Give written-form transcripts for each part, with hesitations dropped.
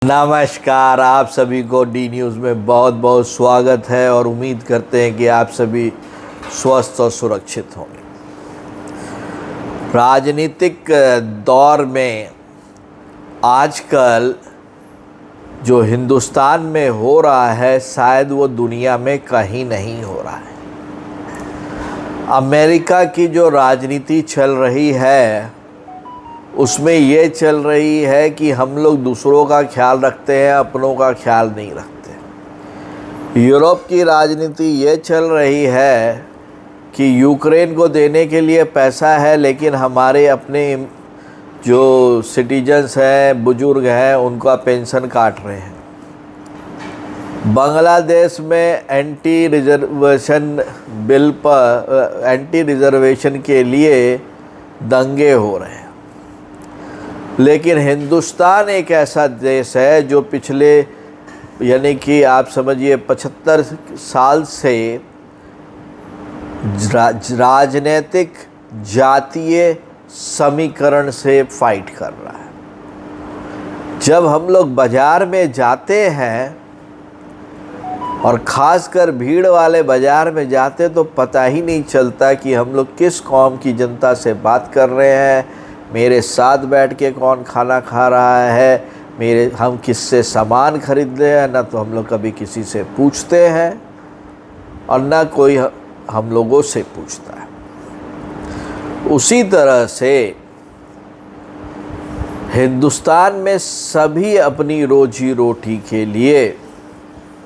नमस्कार, आप सभी को डी न्यूज़ में बहुत बहुत स्वागत है और उम्मीद करते हैं कि आप सभी स्वस्थ और सुरक्षित होंगे। राजनीतिक दौर में आजकल जो हिंदुस्तान में हो रहा है शायद वो दुनिया में कहीं नहीं हो रहा है। अमेरिका की जो राजनीति चल रही है उसमें ये चल रही है कि हम लोग दूसरों का ख्याल रखते हैं, अपनों का ख्याल नहीं रखते। यूरोप की राजनीति ये चल रही है कि यूक्रेन को देने के लिए पैसा है लेकिन हमारे अपने जो सिटीजन्स हैं, बुजुर्ग हैं, उनका पेंशन काट रहे हैं। बांग्लादेश में एंटी रिजर्वेशन के लिए दंगे हो रहे हैं। लेकिन हिंदुस्तान एक ऐसा देश है जो पिछले यानी कि आप समझिए 75 साल से राजनीतिक जातीय समीकरण से फाइट कर रहा है। जब हम लोग बाज़ार में जाते हैं और ख़ासकर भीड़ वाले बाज़ार में जाते तो पता ही नहीं चलता कि हम लोग किस कौम की जनता से बात कर रहे हैं, मेरे साथ बैठ के कौन खाना खा रहा है, हम किससे सामान खरीद रहे हैं। ना तो हम लोग कभी किसी से पूछते हैं और ना कोई हम लोगों से पूछता है। उसी तरह से हिंदुस्तान में सभी अपनी रोजी रोटी के लिए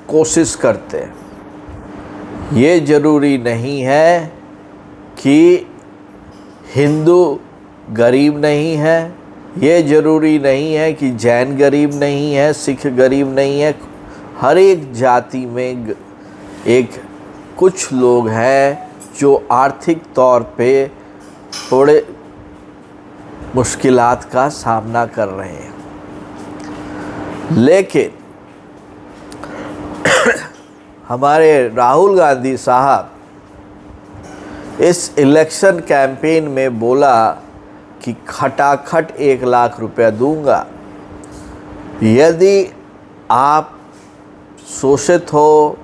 कोशिश करते हैं। ये ज़रूरी नहीं है कि हिंदू गरीब नहीं है, ये ज़रूरी नहीं है कि जैन गरीब नहीं है, सिख गरीब नहीं है। हर एक जाति में कुछ लोग हैं जो आर्थिक तौर पे थोड़े मुश्किलात का सामना कर रहे हैं। लेकिन हमारे राहुल गांधी साहब इस इलेक्शन कैंपेन में बोला कि खटाखट 1 लाख रुपया दूंगा यदि आप शोषित हो,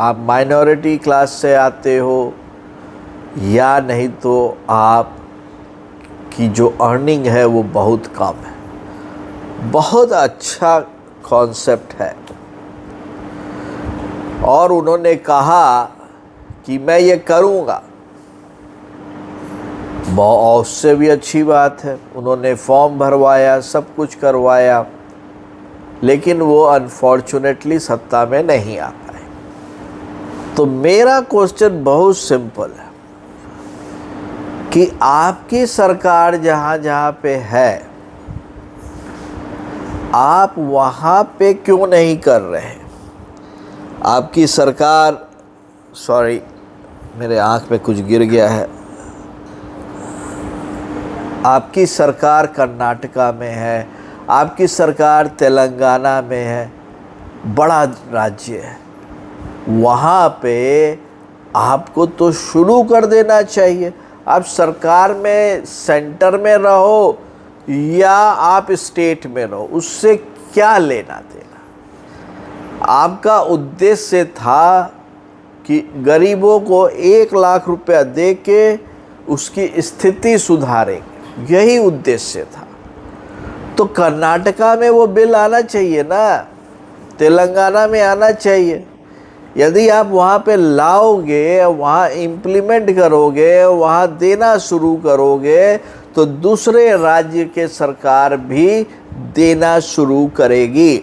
आप माइनॉरिटी क्लास से आते हो, या नहीं तो आप की जो अर्निंग है वो बहुत कम है। बहुत अच्छा कॉन्सेप्ट है। और उन्होंने कहा कि मैं ये करूँगा। बहुत से भी अच्छी बात है, उन्होंने फॉर्म भरवाया, सब कुछ करवाया, लेकिन वो अनफॉर्चुनेटली सत्ता में नहीं आ पाए। तो मेरा क्वेश्चन बहुत सिंपल है कि आपकी सरकार जहाँ जहाँ पे है आप वहाँ पे क्यों नहीं कर रहे हैं? आपकी सरकार, सॉरी मेरे आँख में कुछ गिर गया है। आपकी सरकार कर्नाटका में है, आपकी सरकार तेलंगाना में है, बड़ा राज्य है। वहाँ पे आपको तो शुरू कर देना चाहिए। आप सरकार में सेंटर में रहो या आप स्टेट में रहो, उससे क्या लेना देना। आपका उद्देश्य था कि गरीबों को 1 लाख रुपया दे के उसकी स्थिति सुधारेंगे, यही उद्देश्य था। तो कर्नाटका में वो बिल आना चाहिए ना, तेलंगाना में आना चाहिए। यदि आप वहाँ पे लाओगे, वहाँ इम्प्लीमेंट करोगे, वहाँ देना शुरू करोगे तो दूसरे राज्य के सरकार भी देना शुरू करेगी।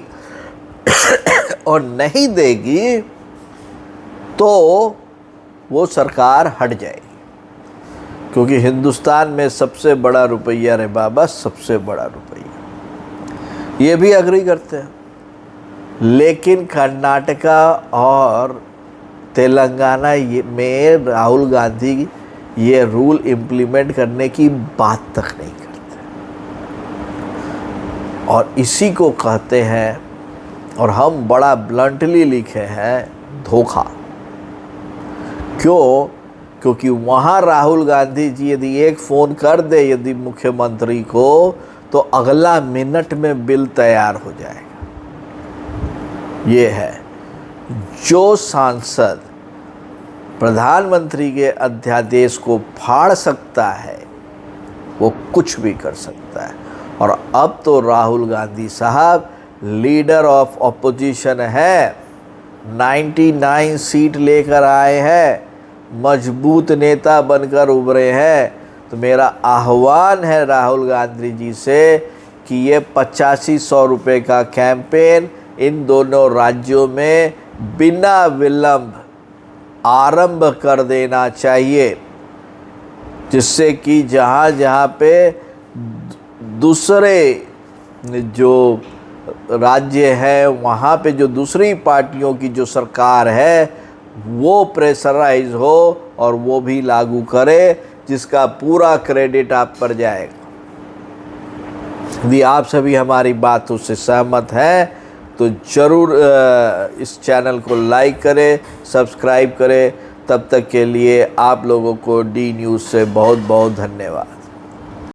और नहीं देगी तो वो सरकार हट जाएगी। क्योंकि हिंदुस्तान में सबसे बड़ा रुपया रे बाबा, सबसे बड़ा रुपया, ये भी अग्री करते हैं। लेकिन कर्नाटका और तेलंगाना में राहुल गांधी ये रूल इम्प्लीमेंट करने की बात तक नहीं करते। और इसी को कहते हैं, और हम बड़ा ब्लंटली लिखे हैं, धोखा। क्यों? क्योंकि वहाँ राहुल गांधी जी यदि एक फ़ोन कर दे यदि मुख्यमंत्री को तो अगला मिनट में बिल तैयार हो जाएगा। ये है, जो सांसद प्रधानमंत्री के अध्यादेश को फाड़ सकता है वो कुछ भी कर सकता है। और अब तो राहुल गांधी साहब लीडर ऑफ ऑपोजिशन है, 99 सीट लेकर आए हैं, मजबूत नेता बनकर उभरे हैं। तो मेरा आह्वान है राहुल गांधी जी से कि ये 8500 रुपये का कैंपेन इन दोनों राज्यों में बिना विलंब आरंभ कर देना चाहिए, जिससे कि जहाँ जहाँ पे दूसरे जो राज्य है वहाँ पे जो दूसरी पार्टियों की जो सरकार है वो प्रेशराइज हो और वो भी लागू करे, जिसका पूरा क्रेडिट आप पर जाएगा। यदि आप सभी हमारी बातों से सहमत हैं तो ज़रूर इस चैनल को लाइक करें, सब्सक्राइब करें। तब तक के लिए आप लोगों को डी न्यूज़ से बहुत बहुत धन्यवाद।